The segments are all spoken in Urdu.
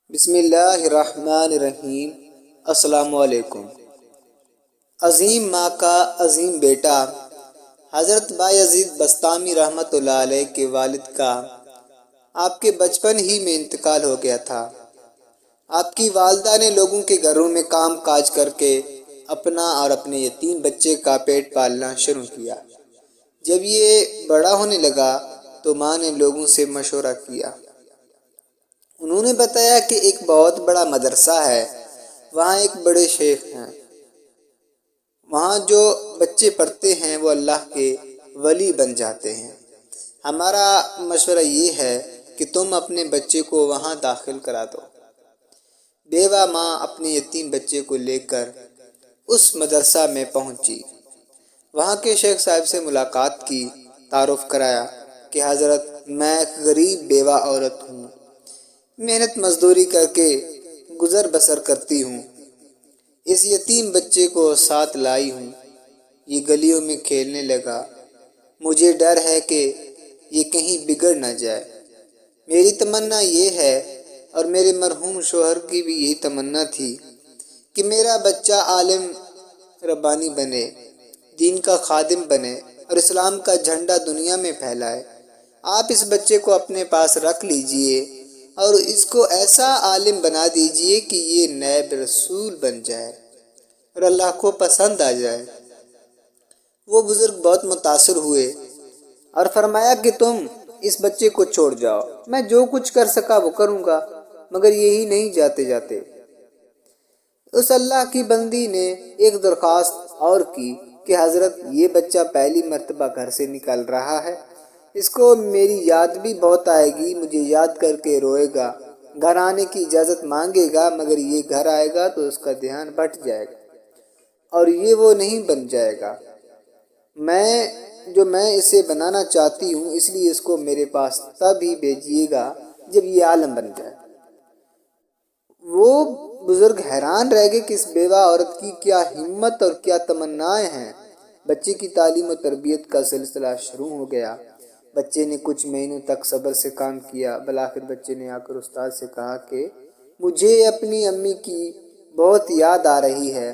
بسم اللہ الرحمن الرحیم۔ السلام علیکم۔ عظیم ماں کا عظیم بیٹا حضرت بایزید بسطامی رحمۃ اللہ علیہ کے والد کا آپ کے بچپن ہی میں انتقال ہو گیا تھا۔ آپ کی والدہ نے لوگوں کے گھروں میں کام کاج کر کے اپنا اور اپنے یتیم بچے کا پیٹ پالنا شروع کیا۔ جب یہ بڑا ہونے لگا تو ماں نے لوگوں سے مشورہ کیا۔ انہوں نے بتایا کہ ایک بہت بڑا مدرسہ ہے، وہاں ایک بڑے شیخ ہیں، وہاں جو بچے پڑھتے ہیں وہ اللہ کے ولی بن جاتے ہیں۔ ہمارا مشورہ یہ ہے کہ تم اپنے بچے کو وہاں داخل کرا دو۔ بیوہ ماں اپنے یتیم بچے کو لے کر اس مدرسہ میں پہنچی۔ وہاں کے شیخ صاحب سے ملاقات کی، تعارف کرایا کہ حضرت میں ایک غریب بیوہ عورت ہوں، محنت مزدوری کر کے گزر بسر کرتی ہوں، اس یتیم بچے کو ساتھ لائی ہوں، یہ گلیوں میں کھیلنے لگا، مجھے ڈر ہے کہ یہ کہیں بگڑ نہ جائے۔ میری تمنا یہ ہے اور میرے مرحوم شوہر کی بھی یہی تمنا تھی کہ میرا بچہ عالم ربانی بنے، دین کا خادم بنے اور اسلام کا جھنڈا دنیا میں پھیلائے۔ آپ اس بچے کو اپنے پاس رکھ لیجئے اور اس کو ایسا عالم بنا دیجئے کہ یہ نائب رسول بن جائے اور اللہ کو پسند آ جائے۔ وہ بزرگ بہت متاثر ہوئے اور فرمایا کہ تم اس بچے کو چھوڑ جاؤ، میں جو کچھ کر سکا وہ کروں گا، مگر یہی نہیں جاتے جاتے۔ اس اللہ کی بندی نے ایک درخواست اور کی کہ حضرت یہ بچہ پہلی مرتبہ گھر سے نکل رہا ہے، اس کو میری یاد بھی بہت آئے گی، مجھے یاد کر کے روئے گا، گھر آنے کی اجازت مانگے گا، مگر یہ گھر آئے گا تو اس کا دھیان بٹ جائے گا اور یہ وہ نہیں بن جائے گا میں اسے بنانا چاہتی ہوں، اس لیے اس کو میرے پاس تب ہی بھیجیے گا جب یہ عالم بن جائے۔ وہ بزرگ حیران رہ گئے کہ اس بیوہ عورت کی کیا ہمت اور کیا تمنائیں ہیں۔ بچے کی تعلیم و تربیت کا سلسلہ شروع ہو گیا۔ بچے نے کچھ مہینوں تک صبر سے کام کیا، بالآخر بچے نے آ کر استاد سے کہا کہ مجھے اپنی امی کی بہت یاد آ رہی ہے،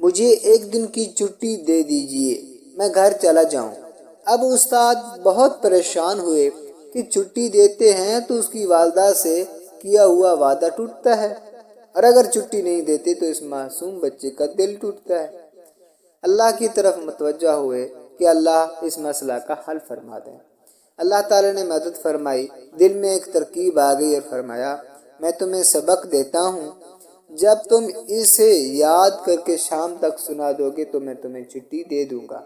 مجھے ایک دن کی چھٹی دے دیجیے، میں گھر چلا جاؤں۔ اب استاد بہت پریشان ہوئے کہ چھٹی دیتے ہیں تو اس کی والدہ سے کیا ہوا وعدہ ٹوٹتا ہے، اور اگر چھٹی نہیں دیتے تو اس معصوم بچے کا دل ٹوٹتا ہے۔ اللہ کی طرف متوجہ ہوئے کہ اللہ اس مسئلہ کا حل فرما دیں۔ اللہ تعالی نے مدد فرمائی، دل میں ایک ترکیب آ گئی اور فرمایا میں تمہیں سبق دیتا ہوں، جب تم اسے یاد کر کے شام تک سنا دو گے تو میں تمہیں چھٹی دے دوں گا۔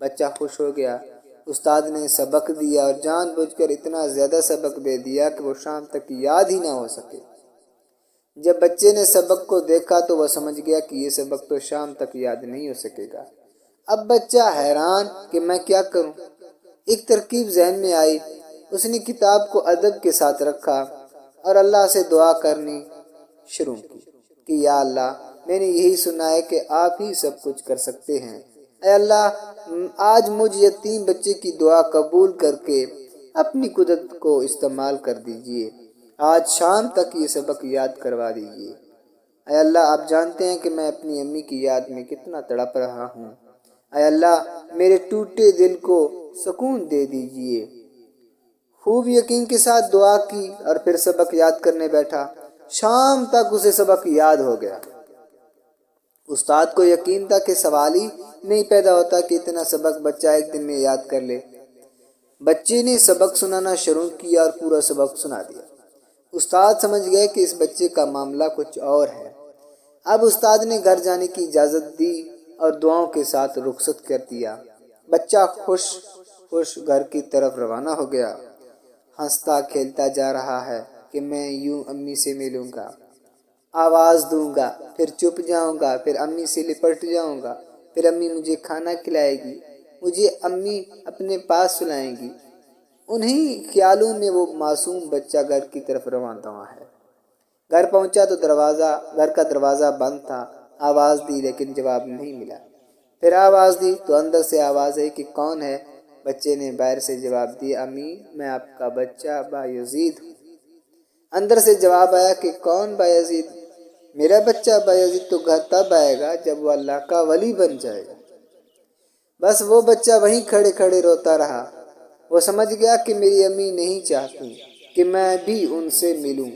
بچہ خوش ہو گیا۔ استاد نے سبق دیا اور جان بوجھ کر اتنا زیادہ سبق دے دیا کہ وہ شام تک یاد ہی نہ ہو سکے۔ جب بچے نے سبق کو دیکھا تو وہ سمجھ گیا کہ یہ سبق تو شام تک یاد نہیں ہو سکے گا۔ اب بچہ حیران کہ میں کیا کروں۔ ایک ترکیب ذہن میں آئی، اس نے کتاب کو ادب کے ساتھ رکھا اور اللہ سے دعا کرنی شروع کی کہ یا اللہ، میں نے یہی سنا ہے کہ آپ ہی سب کچھ کر سکتے ہیں، اے اللہ آج مجھ یتیم بچے کی دعا قبول کر کے اپنی قدرت کو استعمال کر دیجئے، آج شام تک یہ سبق یاد کروا دیجئے۔ اے اللہ آپ جانتے ہیں کہ میں اپنی امی کی یاد میں کتنا تڑپ رہا ہوں، اے اللہ میرے ٹوٹے دل کو سکون دے دیجئے۔ خوب یقین کے ساتھ دعا کی اور پھر سبق یاد کرنے بیٹھا۔ شام تک اسے سبق یاد ہو گیا۔ استاد کو یقین تھا کہ سوال ہی نہیں پیدا ہوتا کہ اتنا سبق بچہ ایک دن میں یاد کر لے۔ بچے نے سبق سنانا شروع کیا اور پورا سبق سنا دیا۔ استاد سمجھ گئے کہ اس بچے کا معاملہ کچھ اور ہے۔ اب استاد نے گھر جانے کی اجازت دی اور دعاؤں کے ساتھ رخصت کر دیا۔ بچہ خوش گھر کی طرف روانہ ہو گیا، ہنستا کھیلتا جا رہا ہے کہ میں یوں امی سے ملوں گا، آواز دوں گا، پھر چپ جاؤں گا، پھر امی سے لپٹ جاؤں گا، پھر امی مجھے کھانا کھلائے گی، مجھے امی اپنے پاس سلائیں گی۔ انہی خیالوں میں وہ معصوم بچہ گھر کی طرف رواں ہے۔ گھر پہنچا تو گھر کا دروازہ بند تھا۔ آواز دی لیکن جواب نہیں ملا۔ پھر آواز دی تو اندر سے آواز آئی کہ کون ہے؟ بچے نے باہر سے جواب دیا، امی میں آپ کا بچہ بایزید ہوں۔ اندر سے جواب آیا کہ کون بایزید؟ میرا بچہ بایزید تو گھر تب آئے گا جب وہ اللہ کا ولی بن جائے گا۔ بس وہ بچہ وہیں کھڑے کھڑے روتا رہا۔ وہ سمجھ گیا کہ میری امی نہیں چاہتی کہ میں بھی ان سے ملوں۔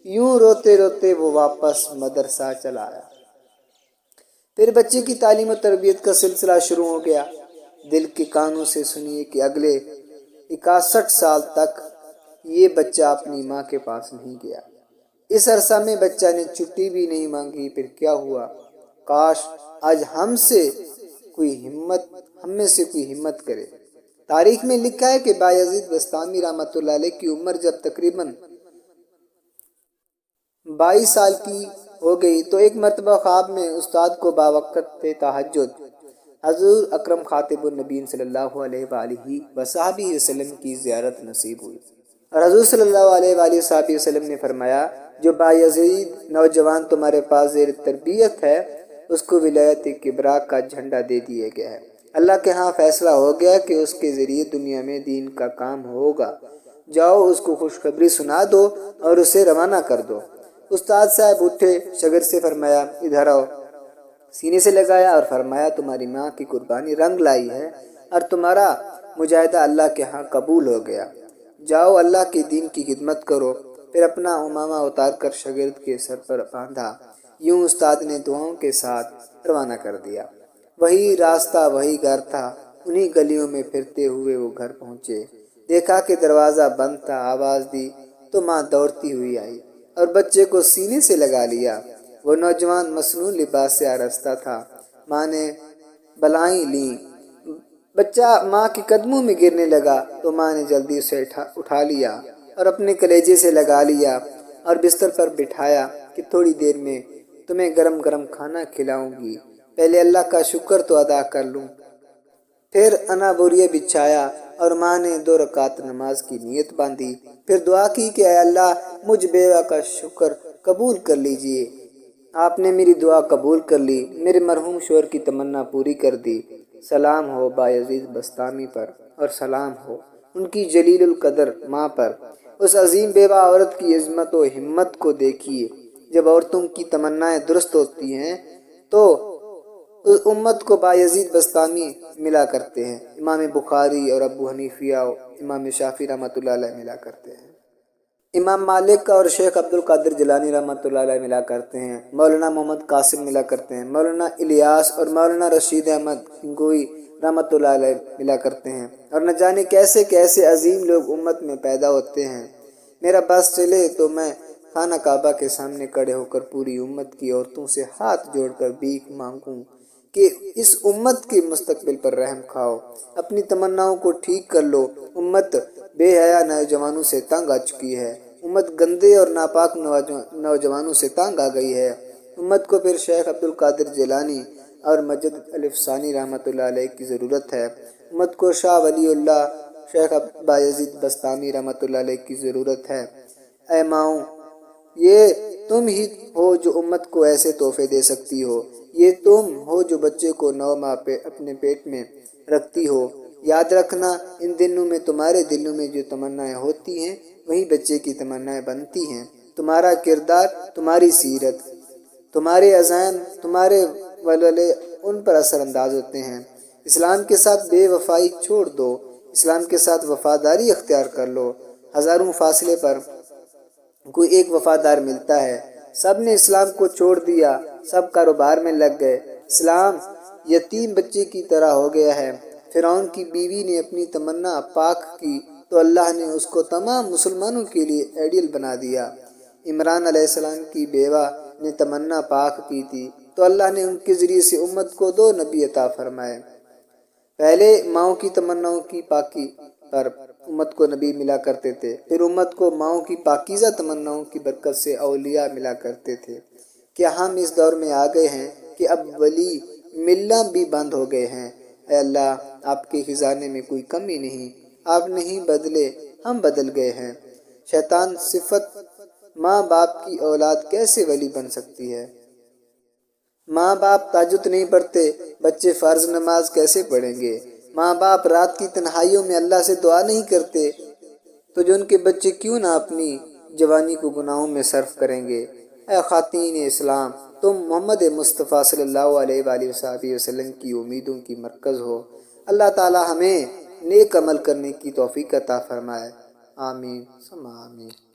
یوں روتے روتے وہ واپس مدرسہ چلا آیا۔ پھر بچے کی تعلیم و تربیت کا سلسلہ شروع ہو گیا۔ دل کے کانوں سے سنیے کہ اگلے 61 سال تک یہ بچہ اپنی ماں کے پاس نہیں گیا۔ اس عرصہ میں بچہ نے چھٹی بھی نہیں مانگی۔ پھر کیا ہوا؟ کاش آج ہم میں سے کوئی ہمت کرے۔ تاریخ میں لکھا ہے کہ بایزید بسطامی رحمۃ اللہ علیہ کی عمر جب تقریباً 22 سال کی ہو گئی تو ایک مرتبہ خواب میں استاد کو باوقت تہجد حضور اکرم خاتم النبیین صلی اللہ علیہ وآلہ وصحبہ وسلم کی زیارت نصیب ہوئی، اور حضور صلی اللہ علیہ وآلہ وصحبہ وسلم نے فرمایا جو بایزید نوجوان تمہارے پاس زیر تربیت ہے اس کو ولایت کبریٰ کا جھنڈا دے دیا گیا ہے۔ اللہ کے ہاں فیصلہ ہو گیا کہ اس کے ذریعے دنیا میں دین کا کام ہوگا۔ جاؤ اس کو خوشخبری سنا دو اور اسے روانہ کر دو۔ استاد صاحب اٹھے، شاگرد سے فرمایا ادھر آؤ۔ سینے سے لگایا اور فرمایا تمہاری ماں کی قربانی رنگ لائی ہے اور تمہارا مجاہدہ اللہ کے ہاں قبول ہو گیا۔ جاؤ اللہ کے دین کی خدمت کرو۔ پھر اپنا عمامہ اتار کر شاگرد کے سر پر باندھا۔ یوں استاد نے دعاؤں کے ساتھ روانہ کر دیا۔ وہی راستہ وہی گھر تھا۔ انہی گلیوں میں پھرتے ہوئے وہ گھر پہنچے۔ دیکھا کہ دروازہ بند تھا۔ آواز دی تو ماں دوڑتی ہوئی آئی اور بچے کو سینے سے لگا لیا۔ وہ نوجوان مصنوع لباس سے آراستہ تھا۔ ماں نے بلائیں لیں۔ بچہ ماں کے قدموں میں گرنے لگا تو ماں نے جلدی اسے اٹھا لیا اور اپنے کلیجے سے لگا لیا اور بستر پر بٹھایا کہ تھوڑی دیر میں تمہیں گرم گرم کھانا کھلاؤں گی، پہلے اللہ کا شکر تو ادا کر لوں۔ پھر انا بوریے بچھایا اور ماں نے 2 رکعت نماز کی نیت باندھی۔ پھر دعا کی کہ اے اللہ مجھ بیوہ کا شکر قبول کر لیجئے۔ آپ نے میری دعا قبول کر لی، میرے مرحوم شوہر کی تمنا پوری کر دی۔ سلام ہو بایزید بسطامی پر، اور سلام ہو ان کی جلیل القدر ماں پر۔ اس عظیم بیوہ عورت کی عظمت و ہمت کو دیکھیے۔ جب عورتوں کی تمنائیں درست ہوتی ہیں تو اس امت کو بایزید بسطامی ملا کرتے ہیں۔ امام بخاری اور ابو حنیفہ و امام شافعی رحمۃ اللہ علیہ ملا کرتے ہیں۔ امام مالک اور شیخ عبد القادر جیلانی رحمۃ اللہ علیہ ملا کرتے ہیں۔ مولانا محمد قاسم ملا کرتے ہیں۔ مولانا الیاس اور مولانا رشید احمد گنگوئی رحمۃ اللہ علیہ ملا کرتے ہیں، اور نہ جانے کیسے کیسے عظیم لوگ امت میں پیدا ہوتے ہیں۔ میرا بس چلے تو میں خانہ کعبہ کے سامنے کھڑے ہو کر پوری امت کی عورتوں سے ہاتھ جوڑ کر بھیک مانگوں کہ اس امت کے مستقبل پر رحم کھاؤ، اپنی تمناؤں کو ٹھیک کر لو۔ امت بے حیا نوجوانوں سے تنگ آ چکی ہے۔ امت گندے اور ناپاک نوجوانوں سے تنگ آ گئی ہے۔ امت کو پھر شیخ عبد القادر جیلانی اور مجدد الف ثانی رحمۃ اللہ علیہ کی ضرورت ہے۔ امت کو شاہ ولی اللہ شیخ بایزید بسطامی رحمۃ اللہ علیہ کی ضرورت ہے۔ اے ماؤں، یہ تم ہی ہو جو امت کو ایسے تحفے دے سکتی ہو۔ یہ تم ہو جو بچے کو 9 ماہ اپنے پیٹ میں رکھتی ہو۔ یاد رکھنا ان دنوں میں تمہارے دلوں میں جو تمنائیں ہوتی ہیں وہی بچے کی تمنائیں بنتی ہیں۔ تمہارا کردار، تمہاری سیرت، تمہارے عزائم، تمہارے ولولے ان پر اثر انداز ہوتے ہیں۔ اسلام کے ساتھ بے وفائی چھوڑ دو، اسلام کے ساتھ وفاداری اختیار کر لو۔ ہزاروں فاصلے پر کوئی ایک وفادار ملتا ہے۔ سب نے اسلام کو چھوڑ دیا، سب کاروبار میں لگ گئے۔ اسلام یتیم بچے کی طرح ہو گیا ہے۔ فرعون کی بیوی نے اپنی تمنا پاک کی تو اللہ نے اس کو تمام مسلمانوں کے لیے آئیڈیل بنا دیا۔ عمران علیہ السلام کی بیوہ نے تمنا پاک کی تھی تو اللہ نے ان کے ذریعے سے امت کو 2 نبی عطا فرمائے۔ پہلے ماؤں کی تمناؤں کی پاکی پر امت کو نبی ملا کرتے تھے، پھر امت کو ماؤں کی پاکیزہ تمناؤں کی برکت سے اولیاء ملا کرتے تھے۔ کیا ہم اس دور میں آ گئے ہیں کہ اب ولی ملنا بھی بند ہو گئے ہیں؟ اے اللہ، آپ کے خزانے میں کوئی کمی نہیں، آپ نہیں بدلے، ہم بدل گئے ہیں۔ شیطان صفت ماں باپ کی اولاد کیسے ولی بن سکتی ہے؟ ماں باپ تہجد نہیں پڑھتے، بچے فرض نماز کیسے پڑھیں گے؟ ماں باپ رات کی تنہائیوں میں اللہ سے دعا نہیں کرتے تو جو ان کے بچے کیوں نہ اپنی جوانی کو گناہوں میں صرف کریں گے۔ اے خواتین اسلام، تم محمد مصطفیٰ صلی اللہ علیہ وآلہ وسلم کی امیدوں کی مرکز ہو۔ اللہ تعالی ہمیں نیک عمل کرنے کی توفیق عطا فرمائے۔ آمین ثم آمین۔